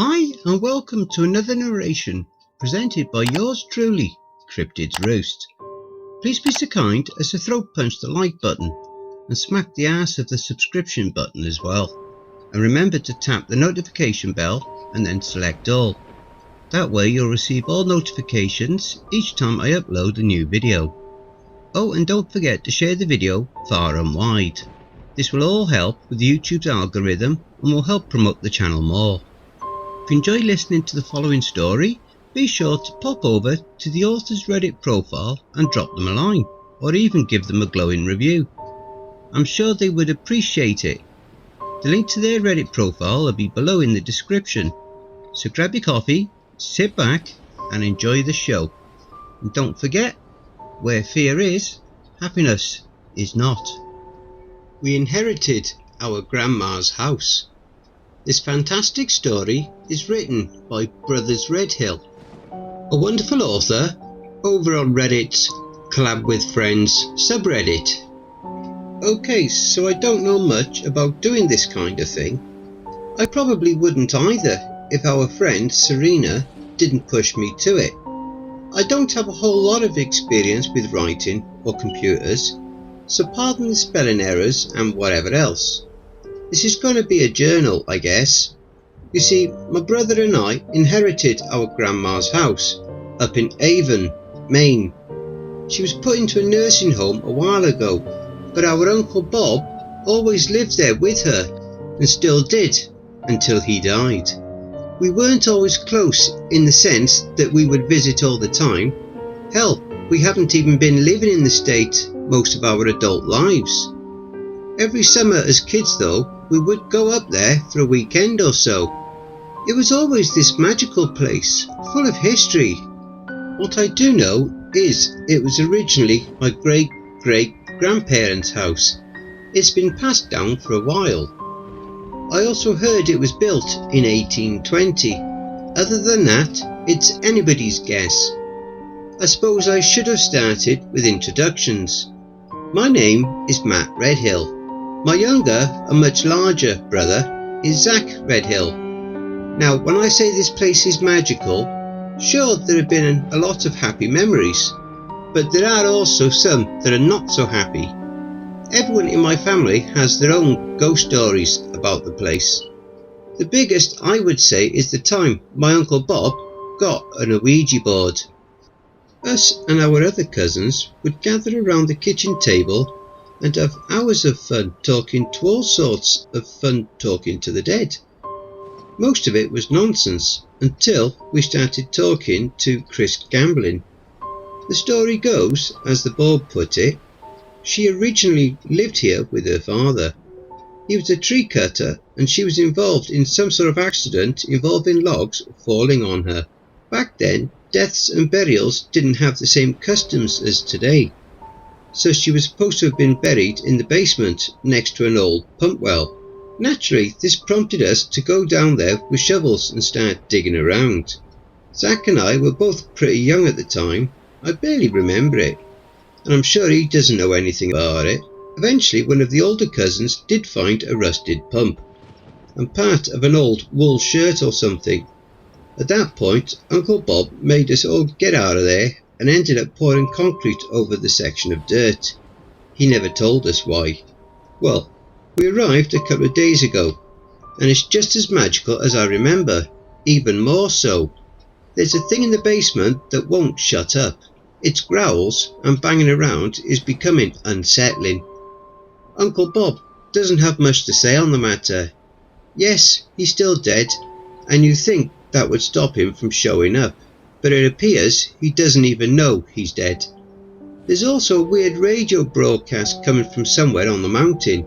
Hi and welcome to another narration presented by yours truly, Cryptids Roost. Please be so kind as to throat punch the like button and smack the ass of the subscription button as well. And remember to tap the notification bell and then select all. That way you'll receive all notifications each time I upload a new video. Oh, and don't forget to share the video far and wide. This will all help with YouTube's algorithm and will help promote the channel more. If you enjoy listening to the following story, be sure to pop over to the author's Reddit profile and drop them a line, or even give them a glowing review. I'm sure they would appreciate it. The link to their Reddit profile will be below in the description. So grab your coffee, sit back and enjoy the show. And don't forget, where fear is, happiness is not. We inherited our grandma's house. This fantastic story is written by BrothersRedhill, a wonderful author over on Reddit's Collab with Friends subreddit. Okay, so I don't know much about doing this kind of thing. I probably wouldn't either if our friend Serena didn't push me to it. I don't have a whole lot of experience with writing or computers, so pardon the spelling errors and whatever else. This is going to be a journal, I guess. You see, my brother and I inherited our grandma's house up in Avon, Maine. She was put into a nursing home a while ago, but our Uncle Bob always lived there with her, and still did, until he died. We weren't always close in the sense that we would visit all the time. Hell, we haven't even been living in the state most of our adult lives. Every summer as kids though, we would go up there for a weekend or so. It was always this magical place, full of history. What I do know is it was originally my great-great-grandparents' house. It's been passed down for a while. I also heard it was built in 1820. Other than that, it's anybody's guess. I suppose I should have started with introductions. My name is Matt Redhill. My younger and much larger brother is Zach Redhill. Now, when I say this place is magical, sure, there have been a lot of happy memories, but there are also some that are not so happy. Everyone in my family has their own ghost stories about the place. The biggest, I would say, is the time my Uncle Bob got an Ouija board. Us and our other cousins would gather around the kitchen table and have hours of fun talking to all sorts of fun talking to the dead. Most of it was nonsense until we started talking to Chris Gambling. The story goes, as the Bob put it, she originally lived here with her father. He was a tree cutter and she was involved in some sort of accident involving logs falling on her. Back then, deaths and burials didn't have the same customs as today, so she was supposed to have been buried in the basement next to an old pump well. Naturally, this prompted us to go down there with shovels and start digging around. Zach and I were both pretty young at the time. I barely remember it, and I'm sure he doesn't know anything about it. Eventually, one of the older cousins did find a rusted pump and part of an old wool shirt or something. At that point, Uncle Bob made us all get out of there and ended up pouring concrete over the section of dirt. He never told us why. Well, we arrived a couple of days ago, and it's just as magical as I remember, even more so. There's a thing in the basement that won't shut up. Its growls and banging around is becoming unsettling. Uncle Bob doesn't have much to say on the matter. Yes, he's still dead, and you think that would stop him from showing up, but it appears he doesn't even know he's dead. There's also a weird radio broadcast coming from somewhere on the mountain.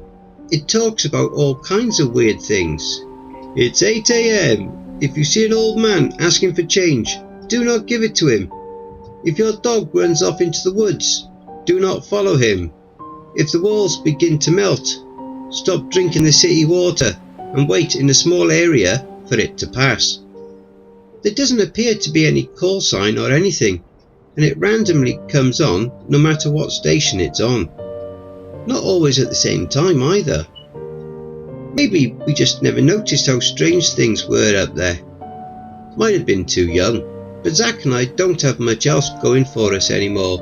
It talks about all kinds of weird things. It's 8 AM. If you see an old man asking for change, do not give it to him. If your dog runs off into the woods, do not follow him. If the walls begin to melt, stop drinking the city water and wait in a small area for it to pass. There doesn't appear to be any call sign or anything, and it randomly comes on no matter what station it's on. Not always at the same time either. Maybe we just never noticed how strange things were up there. Might have been too young, but Zach and I don't have much else going for us anymore.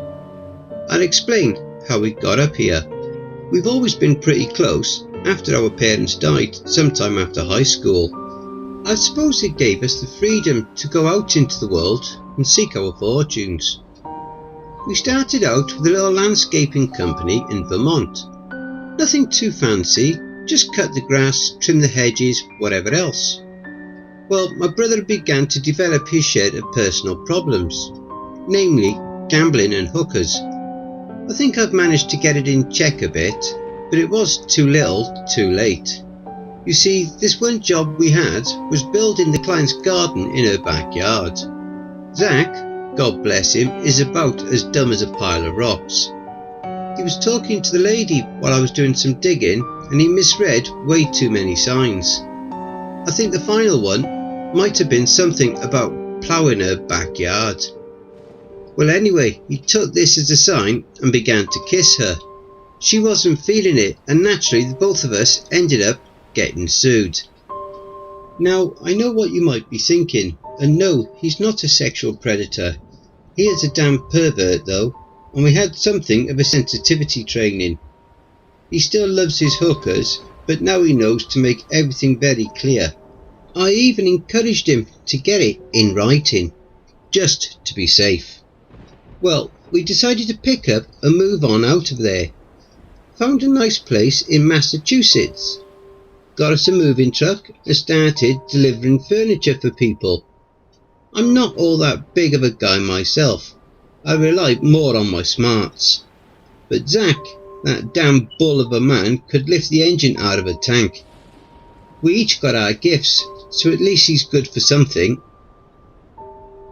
I'll explain how we got up here. We've always been pretty close after our parents died sometime after high school. I suppose it gave us the freedom to go out into the world and seek our fortunes. We started out with a little landscaping company in Vermont. Nothing too fancy, just cut the grass, trim the hedges, whatever else. Well, my brother began to develop his share of personal problems, namely gambling and hookers. I think I've managed to get it in check a bit, but it was too little, too late. You see, this one job we had was building the client's garden in her backyard. Zach, God bless him, is about as dumb as a pile of rocks. He was talking to the lady while I was doing some digging, and he misread way too many signs. I think the final one might have been something about ploughing her backyard. Well, anyway, he took this as a sign and began to kiss her. She wasn't feeling it, and naturally the both of us ended up getting sued. Now, I know what you might be thinking, and no, he's not a sexual predator. He is a damn pervert though, and we had something of a sensitivity training. He still loves his hookers, but now he knows to make everything very clear. I even encouraged him to get it in writing, just to be safe. Well, we decided to pick up and move on out of there. Found a nice place in Massachusetts. Got us a moving truck and started delivering furniture for people. I'm not all that big of a guy myself. I rely more on my smarts. But Zach, that damn bull of a man, could lift the engine out of a tank. We each got our gifts, so at least he's good for something.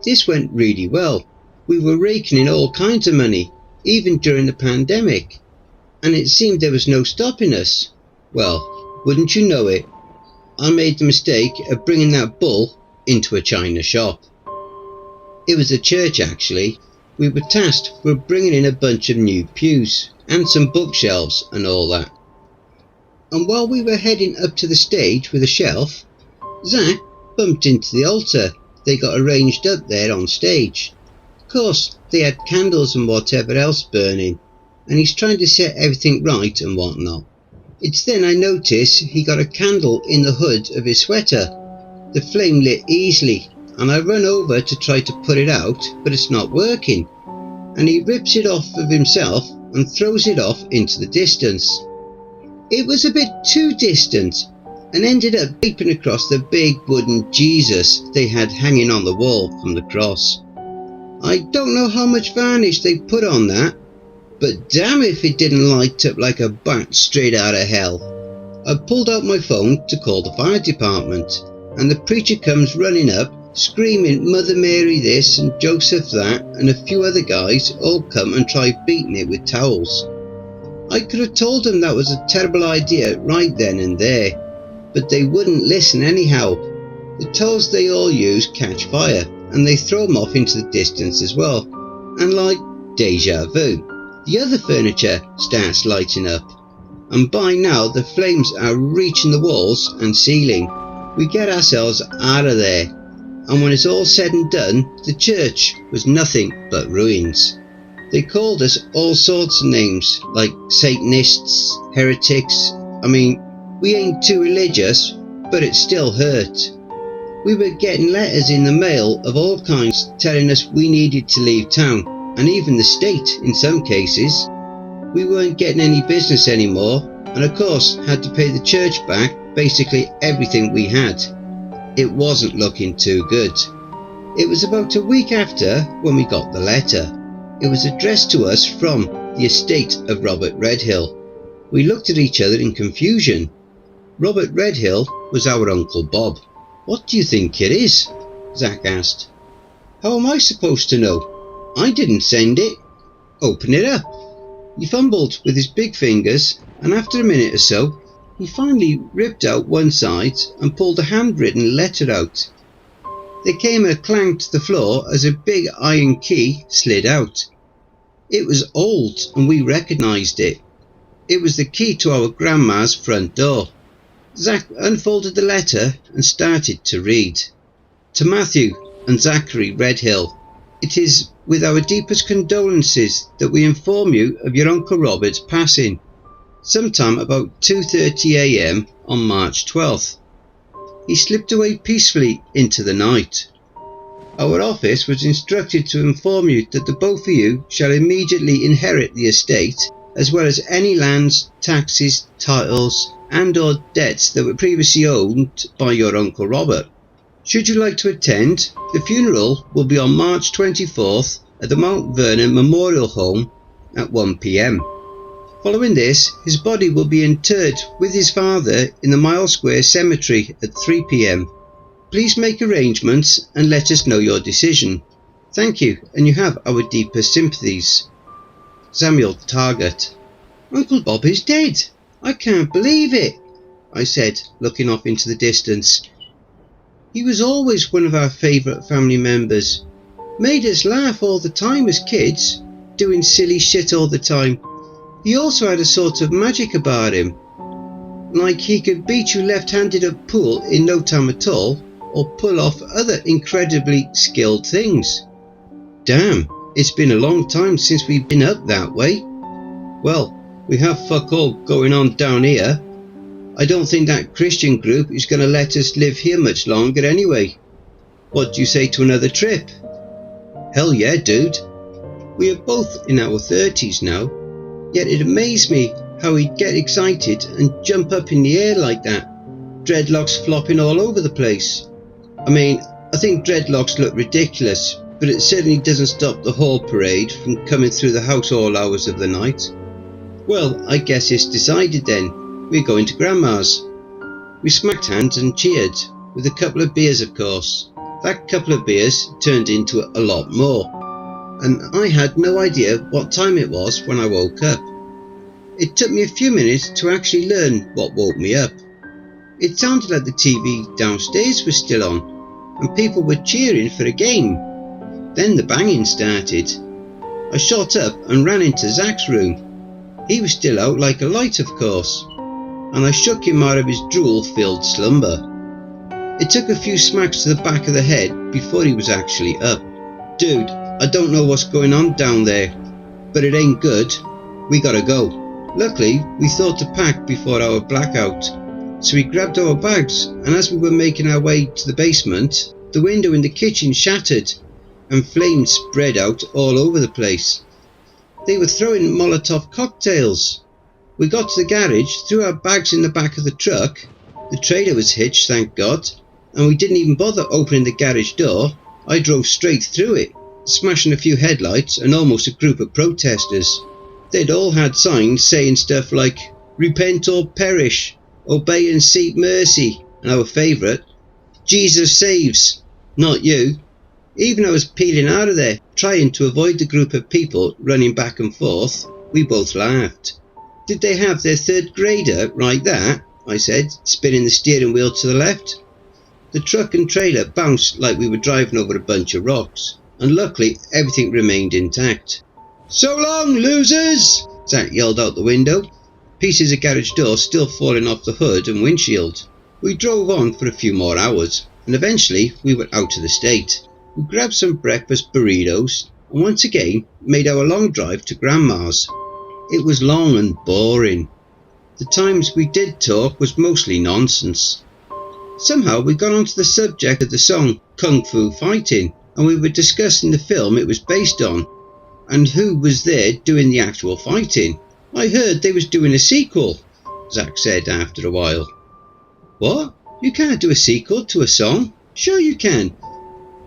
This went really well. We were raking in all kinds of money, even during the pandemic. And it seemed there was no stopping us. Well, wouldn't you know it, I made the mistake of bringing that bull into a china shop. It was a church actually. We were tasked with bringing in a bunch of new pews and some bookshelves and all that. And while we were heading up to the stage with a shelf, Zach bumped into the altar they got arranged up there on stage. Of course, they had candles and whatever else burning, and he's trying to set everything right and whatnot. It's then I notice he got a candle in the hood of his sweater. The flame lit easily, and I run over to try to put it out, but it's not working. And he rips it off of himself and throws it off into the distance. It was a bit too distant, and ended up leaping across the big wooden Jesus they had hanging on the wall from the cross. I don't know how much varnish they put on that, but damn if it didn't light up like a bat straight out of hell. I pulled out my phone to call the fire department, and the preacher comes running up, screaming Mother Mary this and Joseph that, and a few other guys all come and try beating it with towels. I could have told them that was a terrible idea right then and there, but they wouldn't listen anyhow. The towels they all use catch fire, and they throw them off into the distance as well, and like deja vu, the other furniture starts lighting up, and by now the flames are reaching the walls and ceiling. We get ourselves out of there, and when it's all said and done, the church was nothing but ruins. They called us all sorts of names, like Satanists, heretics. I mean, we ain't too religious, but it still hurt. We were getting letters in the mail of all kinds telling us we needed to leave town, and even the state in some cases. We weren't getting any business anymore, and of course had to pay the church back basically everything we had. It wasn't looking too good. It was about a week after when we got the letter. It was addressed to us from the estate of Robert Redhill. We looked at each other in confusion. Robert Redhill was our Uncle Bob. What do you think it is? Zach asked. How am I supposed to know? I didn't send it. Open it up. He fumbled with his big fingers, and after a minute or so, he finally ripped out one side and pulled a handwritten letter out. There came a clank to the floor as a big iron key slid out. It was old, and we recognised it. It was the key to our grandma's front door. Zach unfolded the letter and started to read. To Matthew and Zachary Redhill, it is with our deepest condolences that we inform you of your Uncle Robert's passing, sometime about 2:30 a.m. on March 12th. He slipped away peacefully into the night. Our office was instructed to inform you that the both of you shall immediately inherit the estate, as well as any lands, taxes, titles and or debts that were previously owned by your Uncle Robert. Should you like to attend, the funeral will be on March 24th at the Mount Vernon Memorial Home at 1 p.m. Following this, his body will be interred with his father in the Mile Square Cemetery at 3 p.m. Please make arrangements and let us know your decision. Thank you, and you have our deepest sympathies. Samuel Target. Uncle Bob is dead. I can't believe it, I said, looking off into the distance. He was always one of our favourite family members. Made us laugh all the time as kids, doing silly shit all the time. He also had a sort of magic about him. Like he could beat you left-handed at pool in no time at all, or pull off other incredibly skilled things. Damn, it's been a long time since we've been up that way. Well, we have fuck all going on down here. I don't think that Christian group is going to let us live here much longer anyway. What do you say to another trip? Hell yeah, dude. We are both in our 30s now, yet it amazed me how he'd get excited and jump up in the air like that, dreadlocks flopping all over the place. I mean, I think dreadlocks look ridiculous, but it certainly doesn't stop the whole parade from coming through the house all hours of the night. Well, I guess it's decided then. We're going to Grandma's. We smacked hands and cheered, with a couple of beers of course. That couple of beers turned into a lot more, and I had no idea what time it was when I woke up. It took me a few minutes to actually learn what woke me up. It sounded like the TV downstairs was still on, and people were cheering for a game. Then the banging started. I shot up and ran into Zach's room. He was still out like a light, of course, and I shook him out of his drool-filled slumber. It took a few smacks to the back of the head before he was actually up. Dude, I don't know what's going on down there, but it ain't good. We gotta go. Luckily, we thought to pack before our blackout, so we grabbed our bags, and as we were making our way to the basement, the window in the kitchen shattered, and flames spread out all over the place. They were throwing Molotov cocktails. We got to the garage, threw our bags in the back of the truck. The trailer was hitched, thank God, and we didn't even bother opening the garage door. I drove straight through it, smashing a few headlights and almost a group of protesters. They'd all had signs saying stuff like, "Repent or perish," "Obey and seek mercy," and our favourite, "Jesus saves, not you." Even I was peeling out of there, trying to avoid the group of people running back and forth. We both laughed. "Did they have their third grader like that?" I said, spinning the steering wheel to the left. The truck and trailer bounced like we were driving over a bunch of rocks, and luckily everything remained intact. "So long, losers!" Zach yelled out the window, pieces of garage door still falling off the hood and windshield. We drove on for a few more hours, and eventually we were out of the state. We grabbed some breakfast burritos, and once again made our long drive to Grandma's. It was long and boring. The times we did talk was mostly nonsense. Somehow we got onto the subject of the song Kung Fu Fighting, and we were discussing the film it was based on, and who was there doing the actual fighting. "I heard they was doing a sequel," Zach said after a while. "What? You can't do a sequel to a song?" "Sure you can.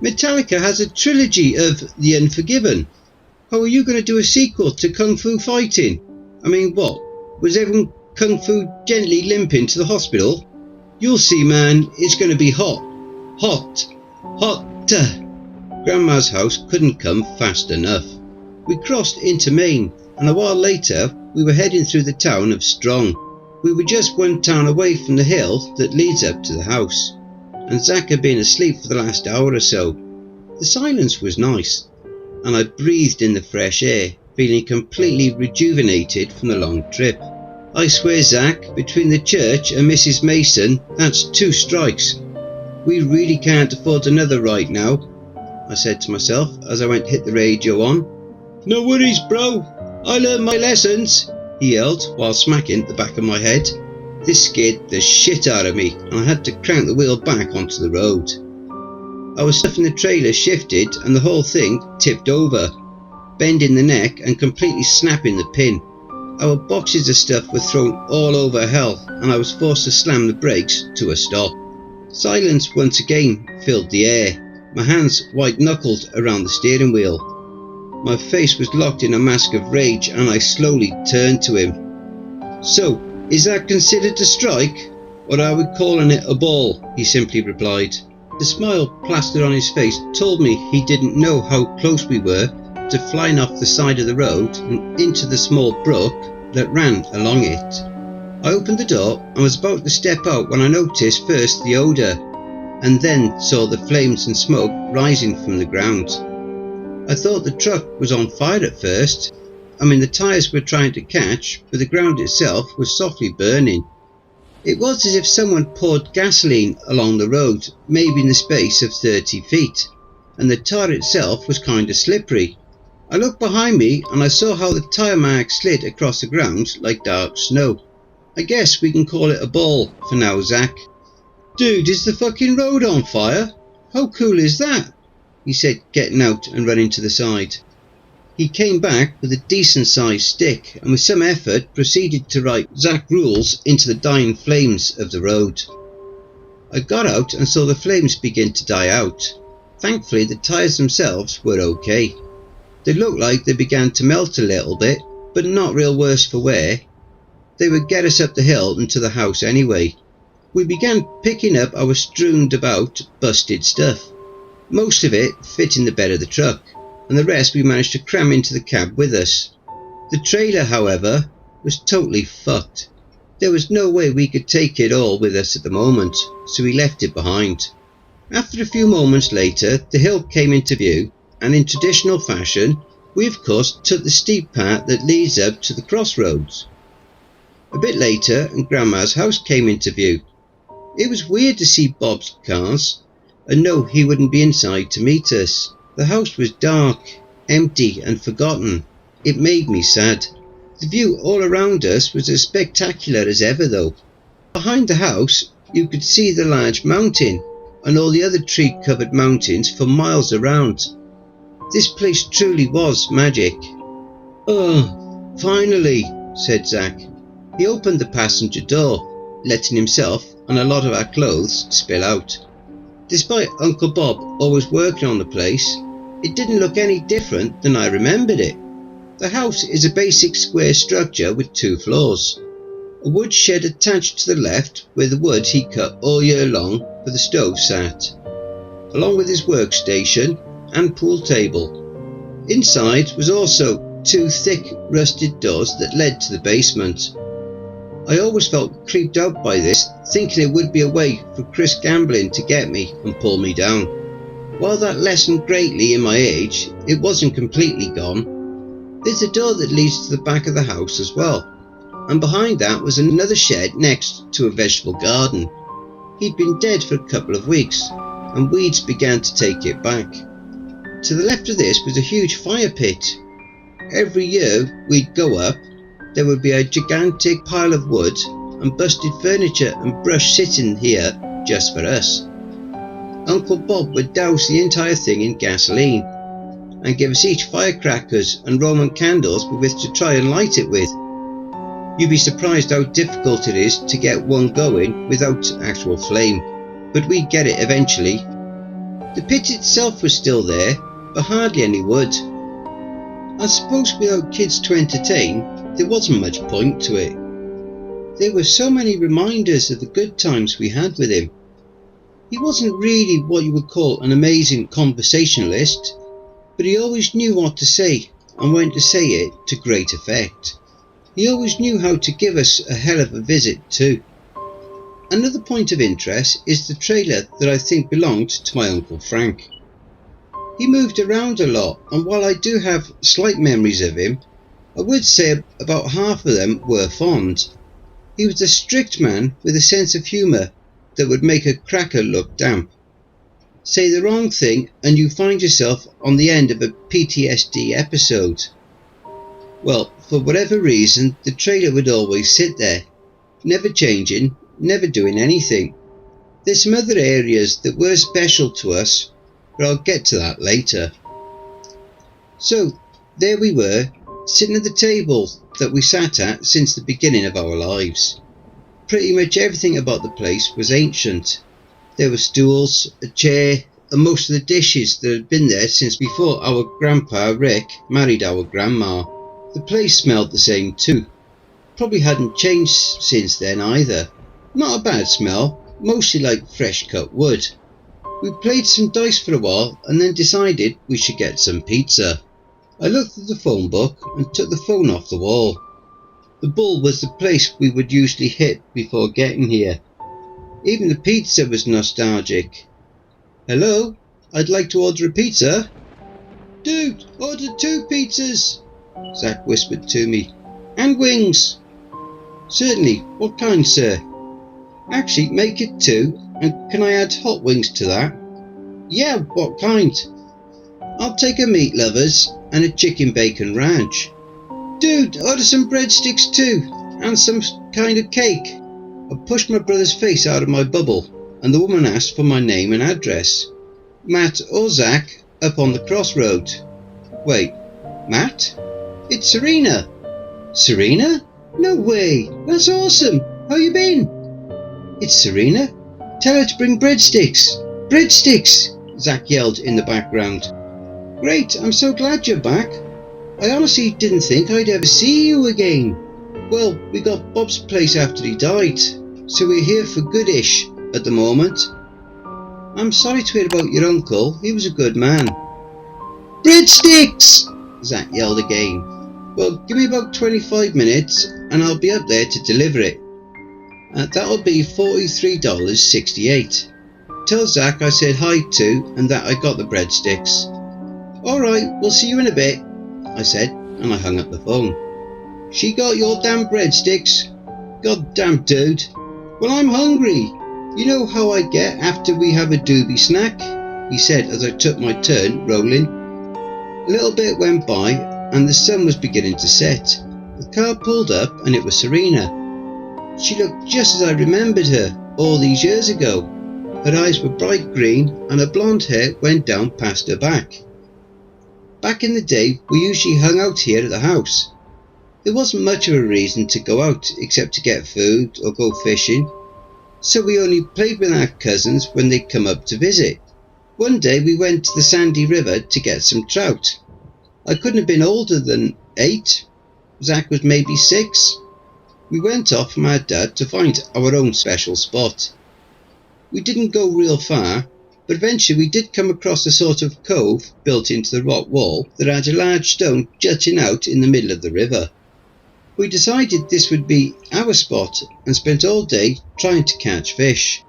Metallica has a trilogy of The Unforgiven. How are you going to do a sequel to Kung Fu Fighting? I mean, what? Was everyone Kung Fu gently limping to the hospital? You'll see, man, it's going to be hot. Hot. Hotter." Grandma's house couldn't come fast enough. We crossed into Maine, and a while later we were heading through the town of Strong. We were just one town away from the hill that leads up to the house, and Zach had been asleep for the last hour or so. The silence was nice, and I breathed in the fresh air, feeling completely rejuvenated from the long trip. I swear, Zach, between the church and Mrs. Mason, that's 2 strikes. We really can't afford another right now, I said to myself as I went to hit the radio on. No worries, bro. I learned my lessons, he yelled while smacking the back of my head. This scared the shit out of me and I had to crank the wheel back onto the road. I was stuffing the trailer shifted and the whole thing tipped over, bending the neck and completely snapping the pin. Our boxes of stuff were thrown all over hell and I was forced to slam the brakes to a stop. Silence once again filled the air, my hands white-knuckled around the steering wheel. My face was locked in a mask of rage and I slowly turned to him. So, is that considered a strike? Or are we calling it a ball? He simply replied. The smile plastered on his face told me he didn't know how close we were to flying off the side of the road and into the small brook that ran along it. I opened the door and was about to step out when I noticed first the odour and then saw the flames and smoke rising from the ground. I thought the truck was on fire at first. The tyres were trying to catch, but the ground itself was softly burning. It was as if someone poured gasoline along the road, maybe in the space of 30 feet, and the tar itself was kind of slippery. I looked behind me and I saw how the tyre marks slid across the ground like dark snow. I guess we can call it a ball for now, Zach. Dude, is the fucking road on fire? How cool is that? He said, getting out and running to the side. He came back with a decent sized stick and with some effort proceeded to write Zach rules into the dying flames of the road. I got out and saw the flames begin to die out. Thankfully the tyres themselves were okay. They looked like they began to melt a little bit, but not real worse for wear. They would get us up the hill and to the house anyway. We began picking up our strewn about busted stuff. Most of it fit in the bed of the truck, and the rest we managed to cram into the cab with us. The trailer, however, was totally fucked. There was no way we could take it all with us at the moment, so we left it behind. After a few moments later, the hill came into view, and in traditional fashion, we of course took the steep path that leads up to the crossroads. A bit later, and Grandma's house came into view. It was weird to see Bob's cars, and no, he wouldn't be inside to meet us. The house was dark, empty and forgotten. It made me sad. The view all around us was as spectacular as ever though. Behind the house you could see the large mountain and all the other tree-covered mountains for miles around. This place truly was magic. Oh, finally, said Zach. He opened the passenger door, letting himself and a lot of our clothes spill out. Despite Uncle Bob always working on the place, it didn't look any different than I remembered it. The house is a basic square structure with 2 floors. A wood shed attached to the left where the wood he cut all year long for the stove sat, along with his workstation and pool table. Inside was also 2 thick rusted doors that led to the basement. I always felt creeped out by this, thinking it would be a way for Chris Gambling to get me and pull me down. While that lessened greatly in my age, it wasn't completely gone. There's a door that leads to the back of the house as well, and behind that was another shed next to a vegetable garden. He'd been dead for a couple of weeks, and weeds began to take it back. To the left of this was a huge fire pit. Every year we'd go up, there would be a gigantic pile of wood and busted furniture and brush sitting here just for us. Uncle Bob would douse the entire thing in gasoline and give us each firecrackers and Roman candles with which to try and light it with. You'd be surprised how difficult it is to get one going without actual flame, but we'd get it eventually. The pit itself was still there, but hardly any wood. I suppose without kids to entertain, there wasn't much point to it. There were so many reminders of the good times we had with him. He wasn't really what you would call an amazing conversationalist, but he always knew what to say and when to say it to great effect. He always knew how to give us a hell of a visit too. Another point of interest is the trailer that I think belonged to my Uncle Frank. He moved around a lot, and while I do have slight memories of him, I would say about half of them were fond. He was a strict man with a sense of humour, that would make a cracker look damp. Say the wrong thing and you find yourself on the end of a PTSD episode. Well, for whatever reason, the trailer would always sit there, never changing, never doing anything. There's some other areas that were special to us, but I'll get to that later. So, there we were, sitting at the table that we sat at since the beginning of our lives. Pretty much everything about the place was ancient. There were stools, a chair, and most of the dishes that had been there since before our grandpa Rick married our grandma. The place smelled the same too. Probably hadn't changed since then either. Not a bad smell, mostly like fresh cut wood. We played some dice for a while and then decided we should get some pizza. I looked at the phone book and took the phone off the wall. The Bull was the place we would usually hit before getting here. Even the pizza was nostalgic. Hello, I'd like to order a pizza. Dude, order 2 pizzas, Zach whispered to me. And wings. Certainly, what kind, sir? Actually, make it 2, and can I add hot wings to that? Yeah, what kind? I'll take a meat lovers and a chicken bacon ranch. Dude, order some breadsticks too, and some kind of cake. I pushed my brother's face out of my bubble, and the woman asked for my name and address. Matt or Zach, up on the crossroad. Wait, Matt? It's Serena. Serena? No way, that's awesome. How you been? It's Serena. Tell her to bring breadsticks. Breadsticks, Zach yelled in the background. Great, I'm so glad you're back. I honestly didn't think I'd ever see you again. Well, we got Bob's place after he died, so we're here for goodish at the moment. I'm sorry to hear about your uncle, he was a good man. Breadsticks! Zach yelled again. Well, give me about 25 minutes and I'll be up there to deliver it. That'll be $43.68. Tell Zach I said hi to and that I got the breadsticks. Alright, we'll see you in a bit, I said, and I hung up the phone. She got your damn breadsticks? God damn dude. Well, I'm hungry. You know how I get after we have a doobie snack? He said as I took my turn rolling. A little bit went by and the sun was beginning to set. The car pulled up and it was Serena. She looked just as I remembered her all these years ago. Her eyes were bright green and her blonde hair went down past her back. Back in the day, we usually hung out here at the house. There wasn't much of a reason to go out except to get food or go fishing, so we only played with our cousins when they'd come up to visit. One day we went to the Sandy River to get some trout. I couldn't have been older than 8. Zach was maybe 6. We went off from our dad to find our own special spot. We didn't go real far, but eventually we did come across a sort of cove built into the rock wall that had a large stone jutting out in the middle of the river. We decided this would be our spot and spent all day trying to catch fish.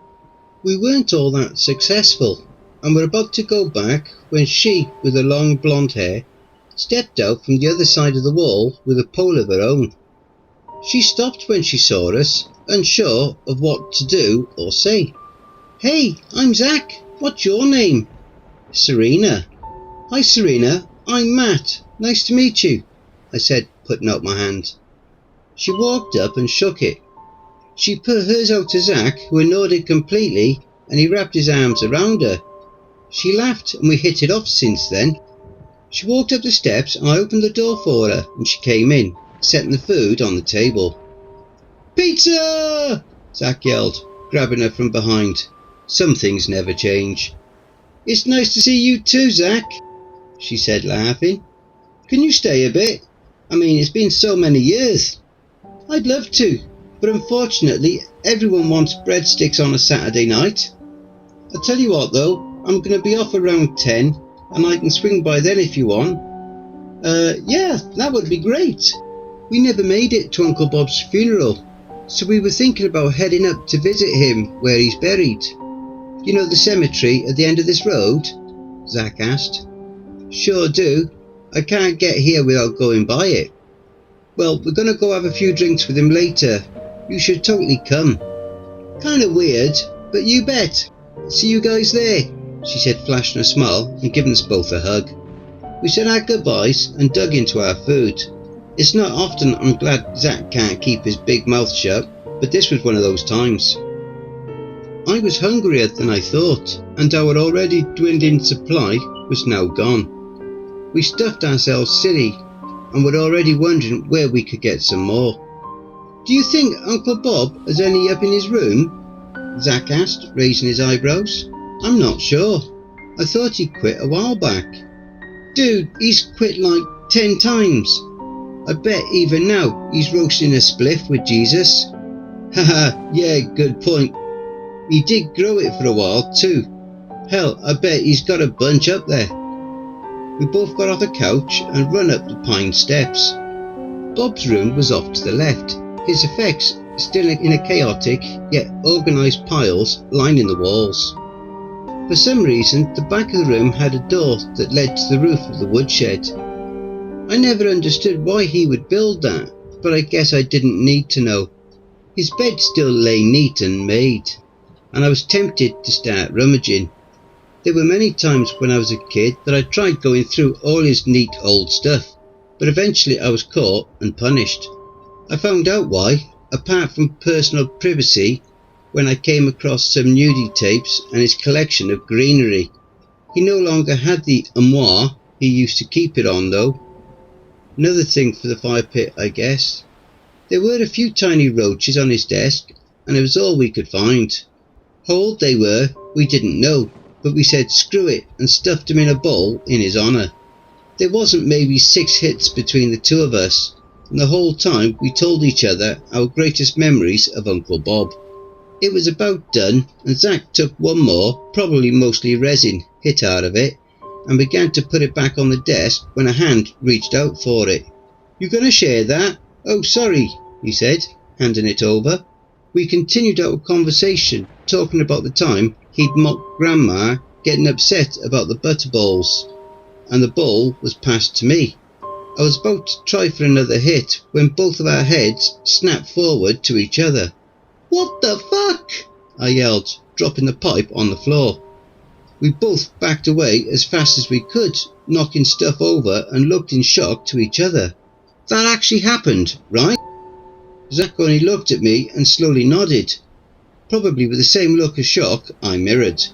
We weren't all that successful and were about to go back when she, with her long blonde hair, stepped out from the other side of the wall with a pole of her own. She stopped when she saw us, unsure of what to do or say. Hey, I'm Zach. What's your name? Serena. Hi Serena, I'm Matt. Nice to meet you, I said, putting out my hand. She walked up and shook it. She put hers out to Zach, who ignored it completely, and he wrapped his arms around her. She laughed and we hit it off since then. She walked up the steps and I opened the door for her and she came in, setting the food on the table. Pizza! Zach yelled, grabbing her from behind. Some things never change. It's nice to see you too, Zach, she said, laughing. Can you stay a bit? I mean, it's been so many years. I'd love to, but unfortunately everyone wants breadsticks on a Saturday night. I'll tell you what though, I'm going to be off around 10 and I can swing by then if you want. Yeah, that would be great. We never made it to Uncle Bob's funeral, so we were thinking about heading up to visit him where he's buried. You know the cemetery at the end of this road? Zach asked. Sure do. I can't get here without going by it. Well, we're going to go have a few drinks with him later. You should totally come. Kinda weird, But you bet. See you guys there, she said, flashing a smile and giving us both a hug. We said our goodbyes and dug into our food. It's not often I'm glad Zach can't keep his big mouth shut, but this was one of those times. I was hungrier than I thought, and our already dwindling supply was now gone. We stuffed ourselves silly and were already wondering where we could get some more. Do you think Uncle Bob has any up in his room? Zach asked, raising his eyebrows. I'm not sure. I thought he quit a while back. Dude, he's quit like 10 times. I bet even now he's roasting a spliff with Jesus. Haha, yeah, good point. He did grow it for a while too. Hell, I bet he's got a bunch up there. We both got off the couch and run up the pine steps. Bob's room was off to the left, his effects still in a chaotic yet organised piles lining the walls. For some reason, the back of the room had a door that led to the roof of the woodshed. I never understood why he would build that, but I guess I didn't need to know. His bed still lay neat and made, and I was tempted to start rummaging. There were many times when I was a kid that I tried going through all his neat old stuff, but eventually I was caught and punished. I found out why, apart from personal privacy, when I came across some nudie tapes and his collection of greenery. He no longer had the armoire he used to keep it on though. Another thing for the fire pit, I guess. There were a few tiny roaches on his desk, and it was all we could find. How old they were, we didn't know, but we said screw it and stuffed them in a bowl in his honour. There wasn't maybe 6 hits between the two of us, and the whole time we told each other our greatest memories of Uncle Bob. It was about done, and Zach took one more, probably mostly resin, hit out of it, and began to put it back on the desk when a hand reached out for it. You gonna share that? Oh, sorry, he said, handing it over. We continued our conversation, talking about the time he'd mocked Grandma getting upset about the butterballs, and the bowl was passed to me. I was about to try for another hit when both of our heads snapped forward to each other. What the fuck? I yelled, dropping the pipe on the floor. We both backed away as fast as we could, knocking stuff over, and looked in shock to each other. That actually happened, right? Zach only looked at me and slowly nodded, probably with the same look of shock I mirrored.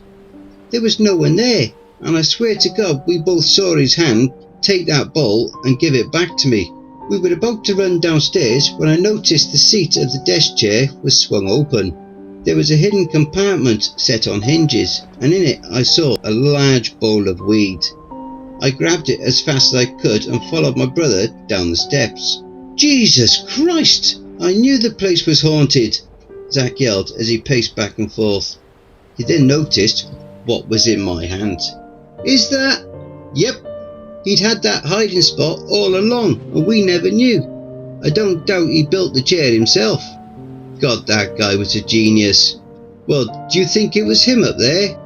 There was no one there, and I swear to God we both saw his hand take that bowl and give it back to me. We were about to run downstairs when I noticed the seat of the desk chair was swung open. There was a hidden compartment set on hinges, and in it I saw a large bowl of weed. I grabbed it as fast as I could and followed my brother down the steps. Jesus Christ! I knew the place was haunted, Zach yelled as he paced back and forth. He then noticed what was in my hand. Is that? Yep. He'd had that hiding spot all along and we never knew. I don't doubt he built the chair himself. God, that guy was a genius. Well, do you think it was him up there?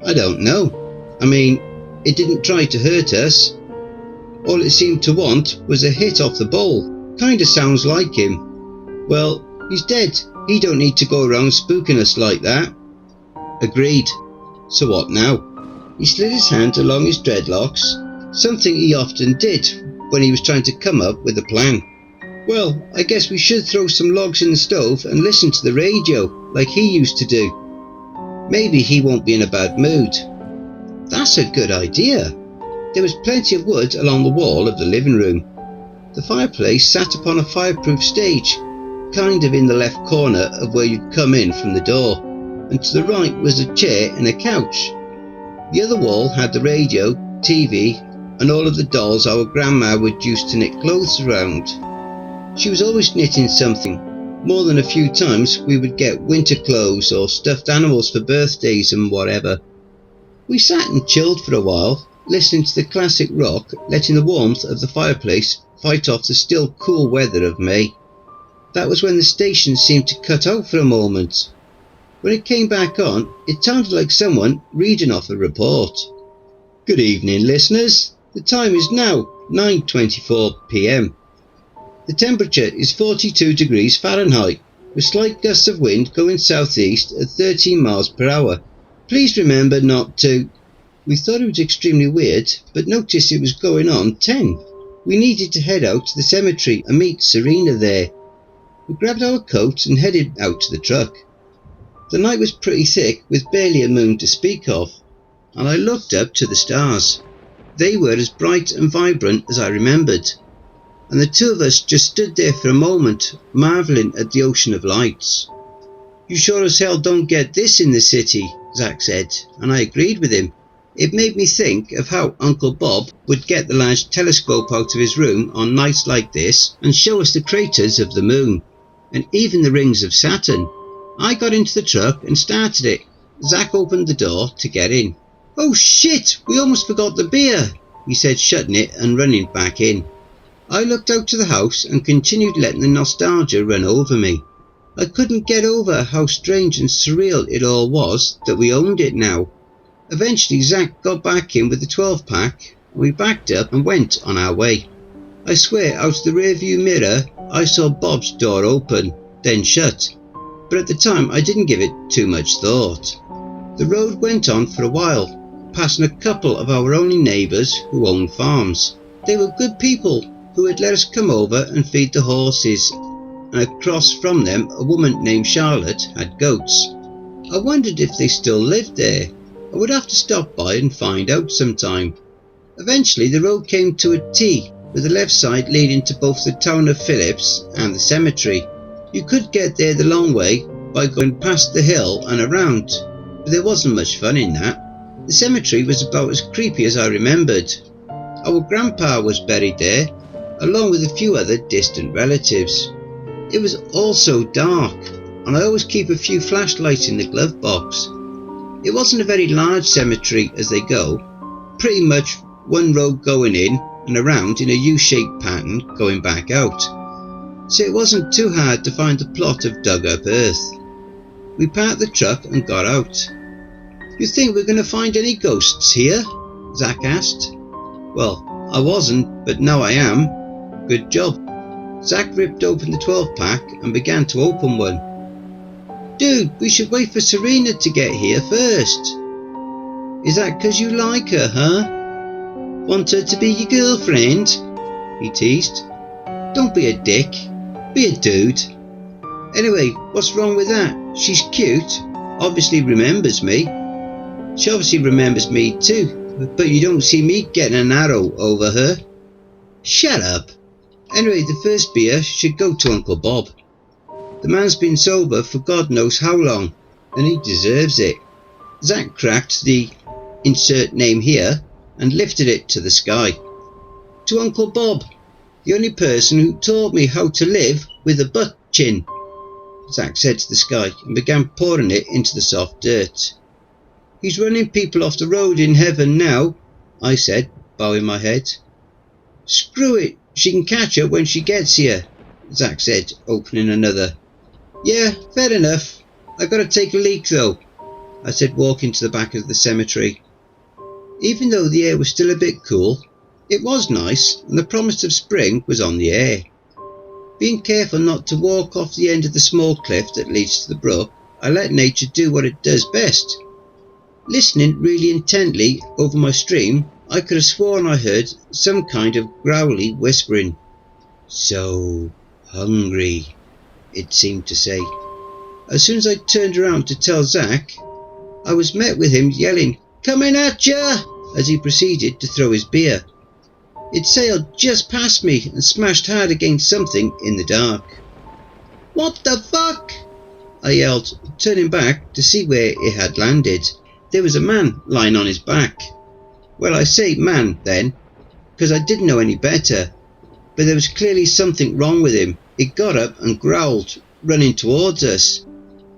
I don't know. I mean, it didn't try to hurt us. All it seemed to want was a hit off the bowl. Kinda sounds like him. Well, he's dead. He don't need to go around spooking us like that. Agreed. So what now? He slid his hand along his dreadlocks, something he often did when he was trying to come up with a plan. Well, I guess we should throw some logs in the stove and listen to the radio, like he used to do. Maybe he won't be in a bad mood. That's a good idea. There was plenty of wood along the wall of the living room. The fireplace sat upon a fireproof stage, kind of in the left corner of where you'd come in from the door, and to the right was a chair and a couch. The other wall had the radio, TV, and all of the dolls our grandma would use to knit clothes around. She was always knitting something. More than a few times we would get winter clothes or stuffed animals for birthdays and whatever. We sat and chilled for a while, listening to the classic rock, letting the warmth of the fireplace fight off the still cool weather of May. That was when the station seemed to cut out for a moment. When it came back on, it sounded like someone reading off a report. Good evening, listeners. The time is now 9:24 p.m. The temperature is 42 degrees Fahrenheit, with slight gusts of wind going southeast at 13 miles per hour. Please remember not to... We thought it was extremely weird, but noticed it was going on 10. We needed to head out to the cemetery and meet Serena there. We grabbed our coats and headed out to the truck. The night was pretty thick with barely a moon to speak of, and I looked up to the stars. They were as bright and vibrant as I remembered, and the two of us just stood there for a moment, marvelling at the ocean of lights. "You sure as hell don't get this in the city," Zach said, and I agreed with him. It made me think of how Uncle Bob would get the large telescope out of his room on nights like this and show us the craters of the moon, and even the rings of Saturn. I got into the truck and started it. Zach opened the door to get in. "Oh shit, we almost forgot the beer," he said, shutting it and running back in. I looked out to the house and continued letting the nostalgia run over me. I couldn't get over how strange and surreal it all was that we owned it now. Eventually Zach got back in with the 12-pack and we backed up and went on our way. I swear out of the rearview mirror I saw Bob's door open, then shut, but at the time I didn't give it too much thought. The road went on for a while, passing a couple of our only neighbours who owned farms. They were good people who had let us come over and feed the horses, and across from them a woman named Charlotte had goats. I wondered if they still lived there. I would have to stop by and find out sometime. Eventually the road came to a T, with the left side leading to both the town of Phillips and the cemetery. You could get there the long way by going past the hill and around, but there wasn't much fun in that. The cemetery was about as creepy as I remembered. Our grandpa was buried there, along with a few other distant relatives. It was all so dark, and I always keep a few flashlights in the glove box. It wasn't a very large cemetery as they go, pretty much one road going in and around in a U-shaped pattern going back out, so it wasn't too hard to find a plot of dug up earth. We parked the truck and got out. "You think we're going to find any ghosts here?" Zach asked. Well, I wasn't, but now I am. Good job. Zach ripped open the 12-pack and began to open one. "Dude, we should wait for Serena to get here first." "Is that 'cause you like her, huh? Want her to be your girlfriend?" he teased. "Don't be a dick. Be a dude. Anyway, what's wrong with that? She's cute. Obviously remembers me." "She obviously remembers me too, but you don't see me getting an arrow over her." "Shut up. Anyway, the first beer should go to Uncle Bob. The man's been sober for God knows how long, and he deserves it." Zach cracked the "insert name here" and lifted it to the sky. "To Uncle Bob, the only person who taught me how to live with a butt chin," Zach said to the sky and began pouring it into the soft dirt. "He's running people off the road in heaven now," I said, bowing my head. "Screw it, she can catch her when she gets here," Zach said, opening another. "Yeah, fair enough. I gotta take a leak though," I said, walking to the back of the cemetery. Even though the air was still a bit cool, it was nice and the promise of spring was on the air. Being careful not to walk off the end of the small cliff that leads to the brook, I let nature do what it does best. Listening really intently over my stream, I could have sworn I heard some kind of growly whispering. "So hungry," it seemed to say. As soon as I turned around to tell Zach, I was met with him yelling, "Coming at ya!" as he proceeded to throw his beer. It sailed just past me and smashed hard against something in the dark. "What the fuck?" I yelled, turning back to see where it had landed. There was a man lying on his back. Well, I say man then, because I didn't know any better, but there was clearly something wrong with him. It got up and growled, running towards us.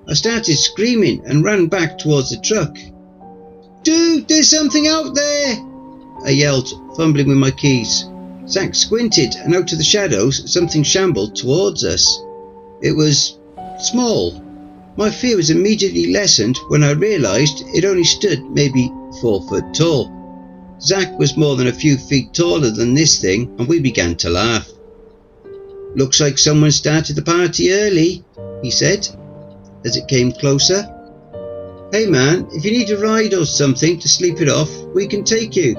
I started screaming and ran back towards the truck. "Dude, there's something out there!" I yelled, fumbling with my keys. Zach squinted, and out of the shadows something shambled towards us. It was small. My fear was immediately lessened when I realised it only stood maybe 4 foot tall. Zach was more than a few feet taller than this thing, and we began to laugh. Looks like someone started the party early, he said, as it came closer. Hey man, if you need a ride or something to sleep it off, we can take you,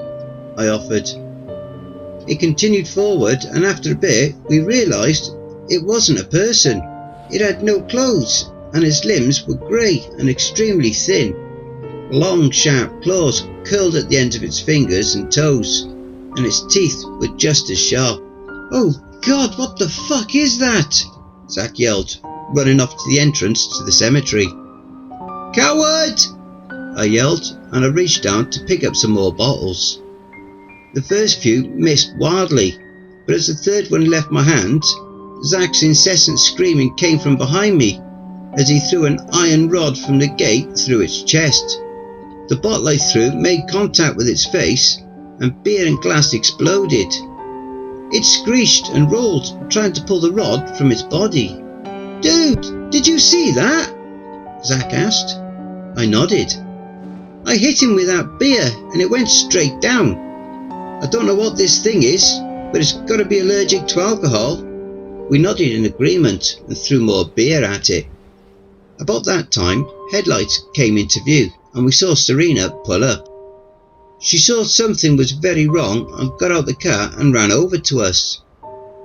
I offered. It continued forward, and after a bit we realised it wasn't a person. It had no clothes, and its limbs were grey and extremely thin. Long sharp claws curled at the ends of its fingers and toes, and its teeth were just as sharp. Oh God, what the fuck is that? Zach yelled, running off to the entrance to the cemetery. Coward! I yelled, and I reached down to pick up some more bottles. The first few missed wildly, but as the third one left my hand, Zach's incessant screaming came from behind me as he threw an iron rod from the gate through its chest. The bottle I threw made contact with its face, and beer and glass exploded. It screeched and rolled, trying to pull the rod from its body. Dude, did you see that? Zach asked. I nodded. I hit him with that beer and it went straight down. I don't know what this thing is, but it's got to be allergic to alcohol. We nodded in agreement and threw more beer at it. About that time, headlights came into view and we saw Serena pull up. She saw something was very wrong and got out the car and ran over to us.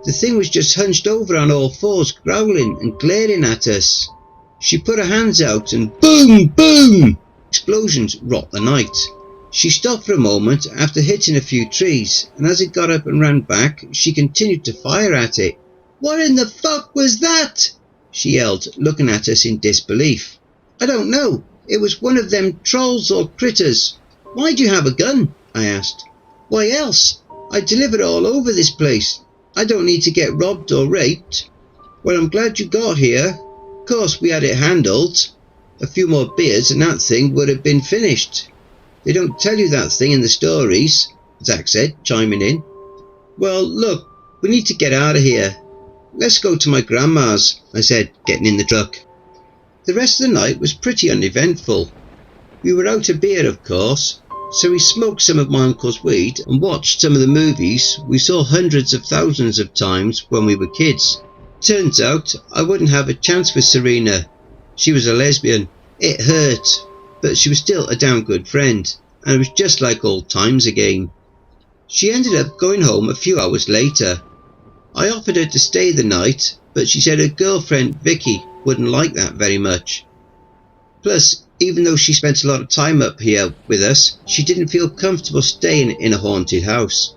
The thing was just hunched over on all fours, growling and glaring at us. She put her hands out and boom, boom! Explosions rocked the night. She stopped for a moment after hitting a few trees, and as it got up and ran back, she continued to fire at it. What in the fuck was that? She yelled, looking at us in disbelief. I don't know. It was one of them trolls or critters. Why do you have a gun? I asked. Why else? I deliver all over this place. I don't need to get robbed or raped. Well, I'm glad you got here. Of course we had it handled. A few more beers and that thing would have been finished. They don't tell you that thing in the stories, Zach said, chiming in. Well, look, we need to get out of here. Let's go to my grandma's, I said, getting in the truck. The rest of the night was pretty uneventful. We were out of beer, of course, so we smoked some of my uncle's weed and watched some of the movies we saw hundreds of thousands of times when we were kids. Turns out I wouldn't have a chance with Serena. She was a lesbian. It hurt, but she was still a damn good friend, and it was just like old times again. She ended up going home a few hours later. I offered her to stay the night, but she said her girlfriend Vicky wouldn't like that very much. Plus, even though she spent a lot of time up here with us, she didn't feel comfortable staying in a haunted house.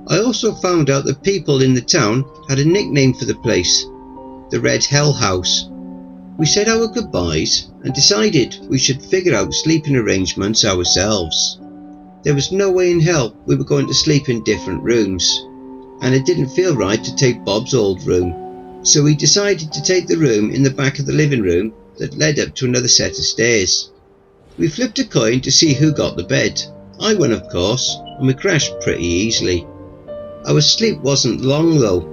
I also found out that people in the town had a nickname for the place, the Redhill House. We said our goodbyes and decided we should figure out sleeping arrangements ourselves. There was no way in hell we were going to sleep in different rooms, and it didn't feel right to take Bob's old room, so we decided to take the room in the back of the living room that led up to another set of stairs. We flipped a coin to see who got the bed. I won, of course, and we crashed pretty easily. Our sleep wasn't long though,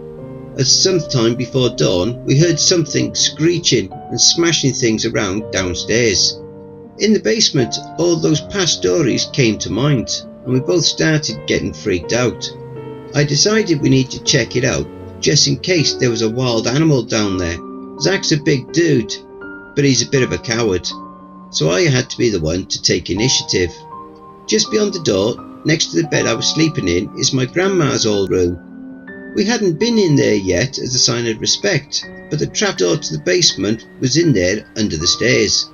as sometime before dawn we heard something screeching and smashing things around downstairs. In the basement, all those past stories came to mind, and we both started getting freaked out. I decided we need to check it out, just in case there was a wild animal down there. Zach's a big dude, but he's a bit of a coward, so I had to be the one to take initiative. Just beyond the door, next to the bed I was sleeping in, is my grandma's old room. We hadn't been in there yet as a sign of respect, but the trapdoor to the basement was in there under the stairs.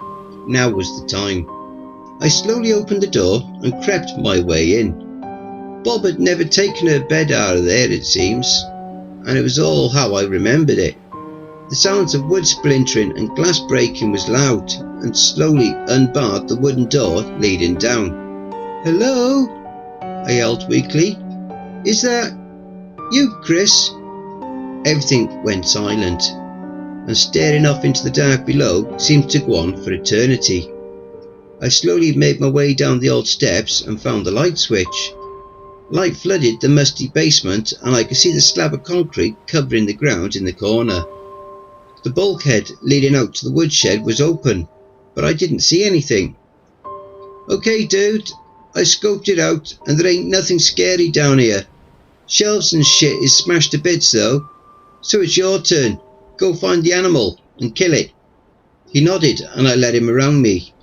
Now was the time. I slowly opened the door and crept my way in. Bob had never taken her bed out of there, it seems, and it was all how I remembered it. The sounds of wood splintering and glass breaking was loud, and slowly unbarred the wooden door leading down. Hello? I yelled weakly. Is that you, Chris? Everything went silent, and staring off into the dark below seemed to go on for eternity. I slowly made my way down the old steps and found the light switch. Light flooded the musty basement, and I could see the slab of concrete covering the ground in the corner. The bulkhead leading out to the woodshed was open, but I didn't see anything. Okay, dude, I scoped it out, and there ain't nothing scary down here. Shelves and shit is smashed to bits though. "So it's your turn. Go find the animal and kill it." He nodded and I led him around me.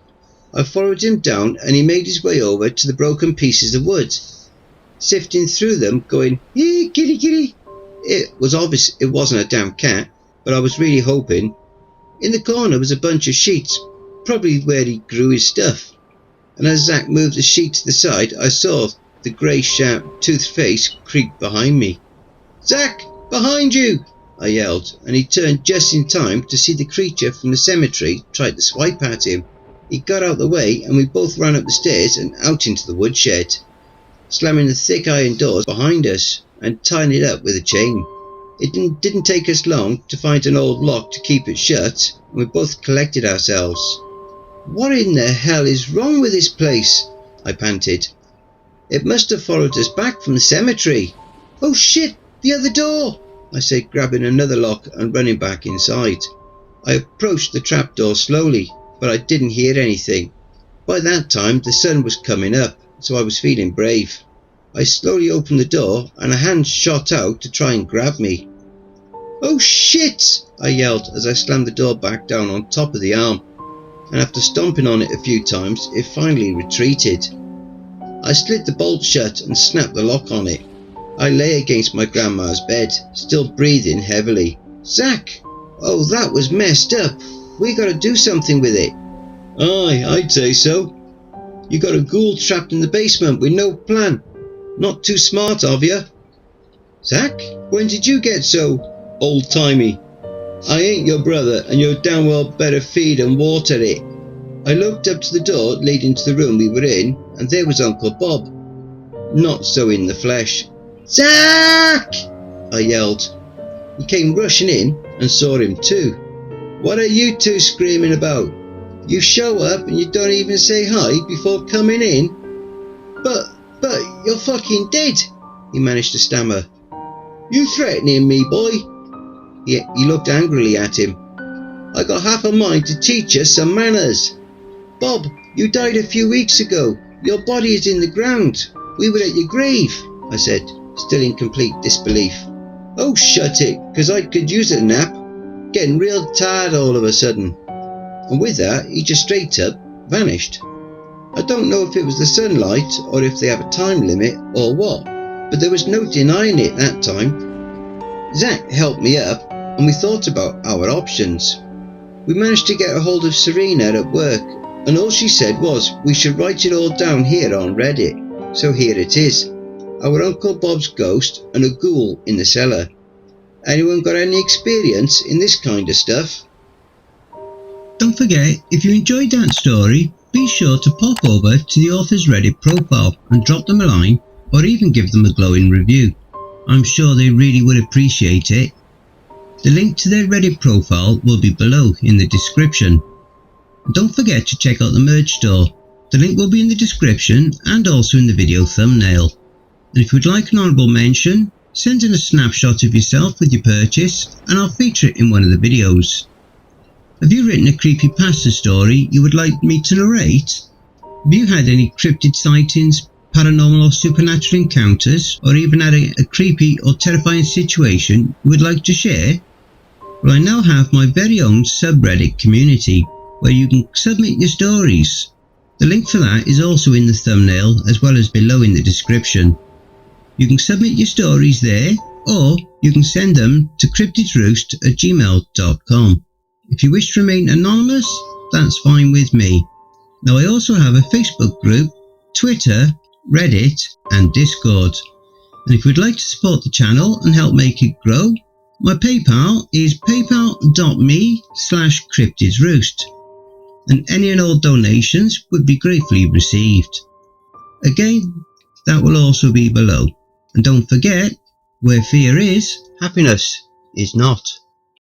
I followed him down and he made his way over to the broken pieces of wood, sifting through them, going, "Hey, kitty, kitty." It was obvious it wasn't a damn cat, but I was really hoping. In the corner was a bunch of sheets, probably where he grew his stuff. And as Zach moved the sheet to the side, I saw the grey sharp toothed face creep behind me. "Zach, behind you!" I yelled, and he turned just in time to see the creature from the cemetery try to swipe at him. He got out the way and we both ran up the stairs and out into the woodshed, slamming the thick iron doors behind us and tying it up with a chain. It didn't take us long to find an old lock to keep it shut, and we both collected ourselves. "What in the hell is wrong with this place?" I panted. "It must have followed us back from the cemetery." "Oh shit, the other door," I said, grabbing another lock and running back inside. I approached the trapdoor slowly, but I didn't hear anything. By that time the sun was coming up, so I was feeling brave. I slowly opened the door and a hand shot out to try and grab me. "Oh shit," I yelled as I slammed the door back down on top of the arm, and after stomping on it a few times it finally retreated. I slid the bolt shut and snapped the lock on it. I lay against my grandma's bed, still breathing heavily. "Zach, oh that was messed up. We gotta do something with it." "Aye, I'd say so. You got a ghoul trapped in the basement with no plan. Not too smart of you." "Zach, when did you get so old-timey? I ain't your brother and you're damn well better feed and water it." I looked up to the door leading to the room we were in, and there was Uncle Bob. Not so in the flesh. "Zach!" I yelled. He came rushing in and saw him too. "What are you two screaming about? You show up and you don't even say hi before coming in?" But you're fucking dead," he managed to stammer. "You threatening me, boy?" He looked angrily at him. "I got half a mind to teach you some manners." "Bob, you died a few weeks ago. Your body is in the ground. We were at your grave," I said, still in complete disbelief. "Oh, shut it, 'cause I could use a nap. Getting real tired all of a sudden." And with that, he just straight up vanished. I don't know if it was the sunlight or if they have a time limit or what, but there was no denying it that time. Zach helped me up and we thought about our options. We managed to get a hold of Serena at work, and all she said was we should write it all down here on Reddit. So here it is. Our Uncle Bob's ghost and a ghoul in the cellar. Anyone got any experience in this kind of stuff? Don't forget, if you enjoyed that story, be sure to pop over to the author's Reddit profile and drop them a line or even give them a glowing review. I'm sure they really would appreciate it. The link to their Reddit profile will be below in the description. And don't forget to check out the merch store. The link will be in the description and also in the video thumbnail. And if you'd like an honourable mention, send in a snapshot of yourself with your purchase and I'll feature it in one of the videos. Have you written a creepypasta story you would like me to narrate? Have you had any cryptid sightings, paranormal or supernatural encounters, or even had a creepy or terrifying situation you would like to share? Well, I now have my very own subreddit community where you can submit your stories. The link for that is also in the thumbnail as well as below in the description. You can submit your stories there, or you can send them to cryptidsroost@gmail.com. If you wish to remain anonymous, that's fine with me. Now I also have a Facebook group, Twitter, Reddit and Discord. And if you'd like to support the channel and help make it grow, my PayPal is paypal.me/cryptidsroost. And any and all donations would be gratefully received. Again, that will also be below. And don't forget, where fear is, happiness is not.